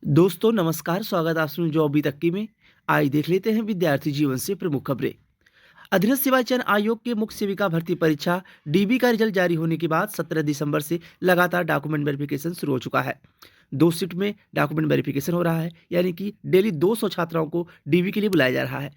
दोस्तों नमस्कार, स्वागत है आप सभी जो अभी तक की में। आज देख लेते हैं विद्यार्थी जीवन से प्रमुख खबरें। अधीनस्थ सेवा चयन आयोग के मुख्य सेविका भर्ती परीक्षा डीबी का रिजल्ट जारी होने के बाद 17 दिसंबर से लगातार डॉक्यूमेंट वेरिफिकेशन शुरू हो चुका है। दो शिफ्ट में डॉक्यूमेंट वेरिफिकेशन हो रहा है, यानी कि डेली 200 छात्राओं को डीबी के लिए बुलाया जा रहा है।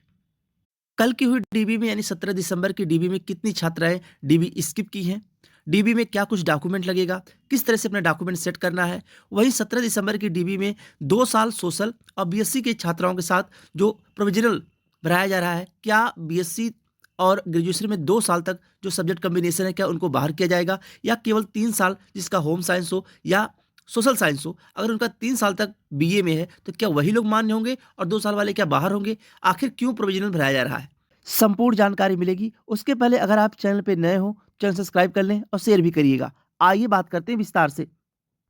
कल की हुई डीबी में यानी 17 दिसंबर की डीबी में कितनी छात्राएं डीबी स्किप की हैं, डीबी में क्या कुछ डॉक्यूमेंट लगेगा, किस तरह से अपना डॉक्यूमेंट सेट करना है। वहीं 17 दिसंबर की डीबी में 2 साल सोशल और बीएससी के छात्राओं के साथ जो प्रोविजनल भराया जा रहा है, क्या बीएससी और ग्रेजुएशन में 2 साल तक जो सब्जेक्ट कम्बिनेशन है क्या उनको बाहर किया जाएगा, या केवल 3 साल जिसका होम साइंस हो या सोशल साइंस हो, अगर उनका 3 साल तक बीए में है तो क्या वही लोग मान्य होंगे और 2 साल वाले क्या बाहर होंगे। आखिर क्यों प्रोविजनल भराया जा रहा है, संपूर्ण जानकारी मिलेगी। उसके पहले अगर आप चैनल पे नए हो, चैनल सब्सक्राइब कर लें और शेयर भी करिएगा। आइए बात करते हैं विस्तार से।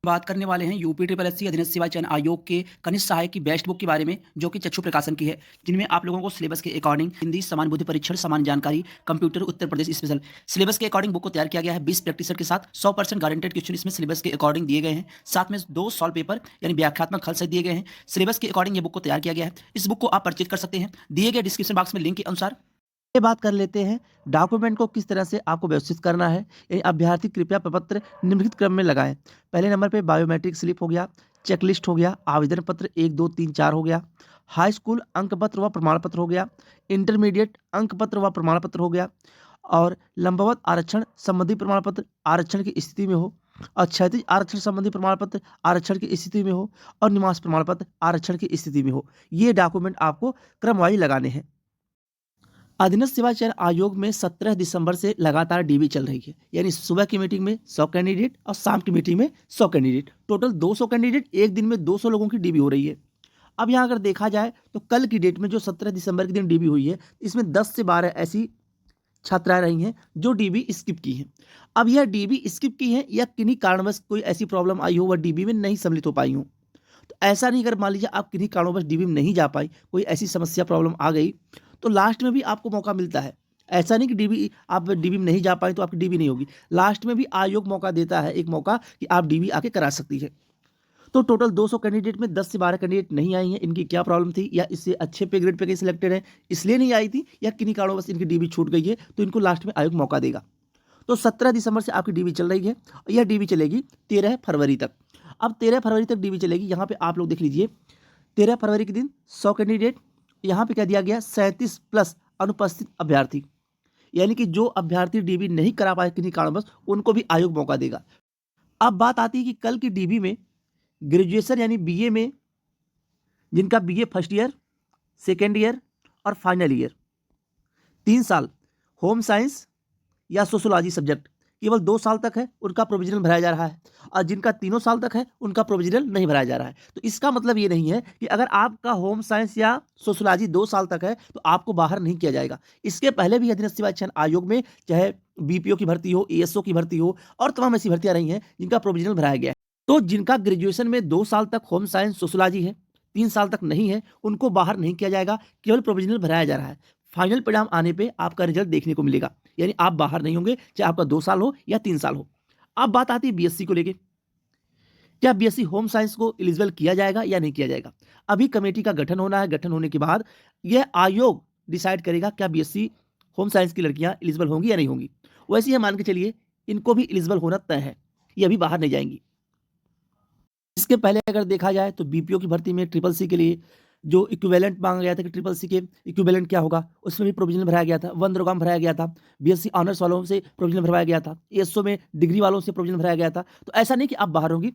बात करने वाले हैं यूपी ट्रिपल एससी अधीनस्थ सेवा चयन आयोग के कनिष्ठ सहायक की बेस्ट बुक के बारे में, जो कि चक्षु प्रकाशन की है, जिनमें आप लोगों को सिलेबस के अकॉर्डिंग हिंदी, समान बुद्धि परीक्षण, समान जानकारी, computer, Uttar Pradesh special syllabus के अकॉर्डिंग बुक को तैयार किया गया है। 20 प्रैक्टिस सेट के साथ 100% गारंटेड क्वेश्चन इसमें सिलेबस के अकॉर्डिंग दिए गए हैं। साथ में 2 सॉल्व पेपर यानी व्याख्यात्मक हल से दिए गए हैं। सिलेबस के अकॉर्डिंग ये बुक को तैयार किया गया है। इस बुक को आप परचेज कर सकते हैं दिए गए डिस्क्रिप्शन बॉक्स में लिंक के अनुसार। ये बात कर लेते हैं डॉक्यूमेंट को किस तरह से आपको व्यवस्थित करना है। यानी अभ्यर्थी कृपया प्रपत्र निम्नलिखित क्रम में लगाएं। पहले नंबर पे बायोमेट्रिक स्लिप हो गया, चेकलिस्ट हो गया, आवेदन पत्र 1 2 3 4 हो गया, हाई स्कूल अंक पत्र व प्रमाण पत्र हो गया, इंटरमीडिएट अंक पत्र व प्रमाण पत्र हो गया, और लंबवत आरक्षण संबंधी प्रमाण पत्र आरक्षण की स्थिति में हो, और क्षैतिज आरक्षण संबंधी प्रमाण पत्र आरक्षण की स्थिति में हो, और निवास प्रमाण पत्र आरक्षण की स्थिति में हो। ये डॉक्यूमेंट आपको क्रमवाइज लगाने हैं। अधीनस्थ सेवा चयन आयोग में 17 दिसंबर से लगातार डीबी चल रही है, यानी सुबह की मीटिंग में 100 कैंडिडेट और शाम की मीटिंग में 100 कैंडिडेट, टोटल 200 कैंडिडेट, एक दिन में 200 लोगों की डीबी हो रही है। अब यहाँ अगर देखा जाए तो कल की डेट में जो 17 दिसंबर के दिन डीबी हुई है, इसमें 10 से 12 ऐसी छात्राएं रही हैं जो डीबी स्किप की हैं। अब यह डीबी स्किप की हैं या किन्हीं कारणवश कोई ऐसी प्रॉब्लम आई हो वह डीबी में नहीं सम्मिलित हो पाई हो, तो ऐसा नहीं, अगर मान लीजिए आप किन्हीं कारणवश डीबी में नहीं जा पाई, कोई ऐसी समस्या प्रॉब्लम आ गई, तो लास्ट में भी आपको मौका मिलता है। ऐसा नहीं कि डीबी आप डीबी में नहीं जा पाए तो आपकी डीबी नहीं होगी, लास्ट में भी आयोग मौका देता है, एक मौका कि आप डीबी आके करा सकती है। तो टोटल 200 कैंडिडेट में 10 से 12 कैंडिडेट नहीं आई हैं। इनकी क्या प्रॉब्लम थी, या इससे अच्छे पे ग्रेड पे कहीं सिलेक्टेड है इसलिए नहीं आई थी, या किन्हीं कारणों से इनकी डीबी छूट गई है, तो इनको लास्ट में आयोग मौका देगा। तो 17 दिसंबर से आपकी डीबी चल रही है, यह डीबी चलेगी 13 फरवरी तक। अब 13 फरवरी तक डीबी चलेगी। यहाँ पे आप लोग देख लीजिए, 13 फरवरी के दिन 100 कैंडिडेट, यहाँ पे क्या दिया गया, 37 प्लस अनुपस्थित अभ्यर्थी, यानी कि जो अभ्यर्थी डीबी नहीं करा पाए किन्हीं कारणवश, उनको भी आयोग मौका देगा। अब बात आती है कि कल की डीबी में ग्रेजुएशन यानी बीए में जिनका BA first year, second year और फाइनल ईयर, 3 साल होम साइंस या सोशोलॉजी सब्जेक्ट केवल 2 साल तक है, उनका प्रोविजनल भराया जा रहा है, और जिनका 3 साल तक है उनका प्रोविजनल नहीं भराया जा रहा है। तो इसका मतलब ये नहीं है कि अगर आपका होम साइंस या सोशोलॉजी 2 साल तक है तो आपको बाहर नहीं किया जाएगा। इसके पहले भी अधीनस्थ सेवा चयन आयोग में चाहे बीपीओ की भर्ती हो, एएसओ की भर्ती हो, और तमाम ऐसी भर्तियां रही हैं जिनका प्रोविजनल भराया गया है। तो जिनका ग्रेजुएशन में 2 साल तक होम साइंस सोशोलॉजी है, 3 साल तक नहीं है, उनको बाहर नहीं किया जाएगा, केवल प्रोविजनल भराया जा रहा है। फाइनल परिणाम आने पे आपका रिजल्ट देखने को मिलेगा, यानी आप बाहर नहीं होंगे, चाहे आपका 2 साल हो या 3 साल हो। अब बात आती है बीएससी को लेके, क्या बीएससी होम साइंस को एलिजिबल किया जाएगा या नहीं किया जाएगा। अभी कमेटी का गठन होना है, गठन होने के बाद यह आयोग डिसाइड करेगा क्या बीएससी होम साइंस की लड़कियां एलिजिबल होंगी या नहीं होंगी। वैसे ही मान के चलिए इनको भी एलिजिबल होना तय है, ये अभी बाहर नहीं जाएंगी। इसके पहले अगर देखा जाए तो बीपीओ की भर्ती में ट्रिपल सी के लिए जो इक्विवेलेंट मांगा गया था कि ट्रिपल सी के इक्विवेलेंट क्या होगा, उसमें भी प्रोविजनल भराया गया था, वनरोगाम भराया गया था, बीएससी ऑनर्स वालों से प्रोविजनल भरवाया गया था, एएसओ में डिग्री वालों से प्रोविजनल भराया गया था। तो ऐसा नहीं कि आप बाहर होंगी,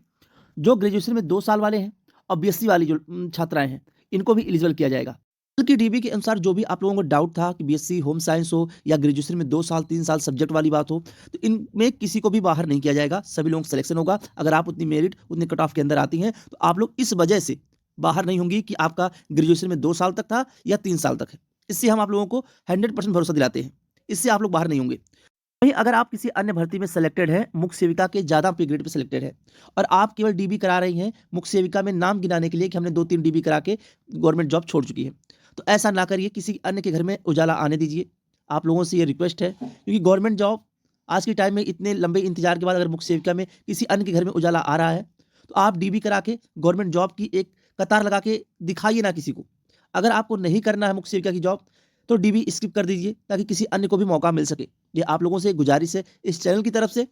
जो ग्रेजुएशन में 2 साल वाले हैं और बीएससी वाली जो छात्राएं हैं, इनको भी एलिजिबल किया जाएगा। कल की डीबी के अनुसार जो भी आप लोगों को डाउट था कि बीएससी होम साइंस हो या ग्रेजुएशन में 2 साल 3 साल सब्जेक्ट वाली बात हो, तो इनमें किसी को भी बाहर नहीं किया जाएगा, सभी लोगों का सिलेक्शन होगा। अगर आप उतनी मेरिट उतने कट ऑफ के अंदर आती हैं तो आप लोग इस वजह से बाहर नहीं होंगी कि आपका ग्रेजुएशन में 2 साल तक था या 3 साल तक है। इससे हम आप लोगों को 100% भरोसा दिलाते हैं, इससे आप लोग बाहर नहीं होंगे। वहीं अगर आप किसी अन्य भर्ती में सेलेक्टेड हैं, मुख्य सेविका के ज़्यादा पे ग्रेड पे सेलेक्टेड है, और आप केवल डीबी करा रही हैं मुख्य सेविका में नाम गिनाने के लिए कि हमने 2-3 डीबी करा के गवर्नमेंट जॉब छोड़ चुकी है, तो ऐसा ना करिए, किसी अन्य के घर में उजाला आने दीजिए। आप लोगों से ये रिक्वेस्ट है, क्योंकि गवर्नमेंट जॉब आज के टाइम में इतने लंबे इंतजार के बाद अगर मुख्य सेविका में किसी अन्य के घर में उजाला आ रहा है, तो आप डीबी करा के गवर्नमेंट जॉब की एक कतार लगा के दिखाइए ना किसी को। अगर आपको नहीं करना है मुख्य सेविका की जॉब तो डीबी स्किप कर दीजिए ताकि किसी अन्य को भी मौका मिल सके। ये आप लोगों से एक गुजारिश है इस चैनल की तरफ से।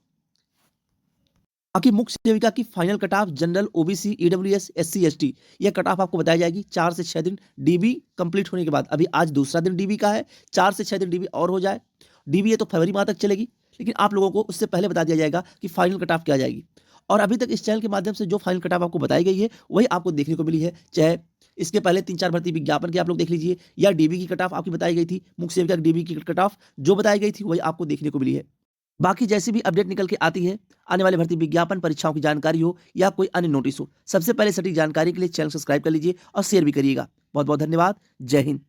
बाकी मुख्य सेविका की final cut off general, OBC, EWS, SC, ST यह कट ऑफ आपको बताई जाएगी 4 से 6 दिन डीबी कंप्लीट होने के बाद। अभी आज दूसरा दिन डीबी का है, 4 से 6 दिन डीबी और हो जाए। डीबी है तो फरवरी माह तक चलेगी, लेकिन आप लोगों को उससे पहले बता दिया जाएगा कि फाइनल कट ऑफ क्या जाएगी। और अभी तक इस चैनल के माध्यम से जो फाइनल कट ऑफ आपको बताई गई है वही आपको देखने को मिली है। चाहे इसके पहले 3-4 भर्ती विज्ञापन के आप लोग देख लीजिए या डीबी की कट ऑफ आपकी बताई गई थी, मुख्य सेविका की डीबी की कट ऑफ जो बताई गई थी वही आपको देखने को मिली है। बाकी जैसी भी अपडेट निकल के आती है, आने वाले भर्ती विज्ञापन, परीक्षाओं की जानकारी हो या कोई अन्य नोटिस हो, सबसे पहले सटीक जानकारी के लिए चैनल सब्सक्राइब कर लीजिए और शेयर भी करिएगा। बहुत बहुत धन्यवाद। जय हिंद।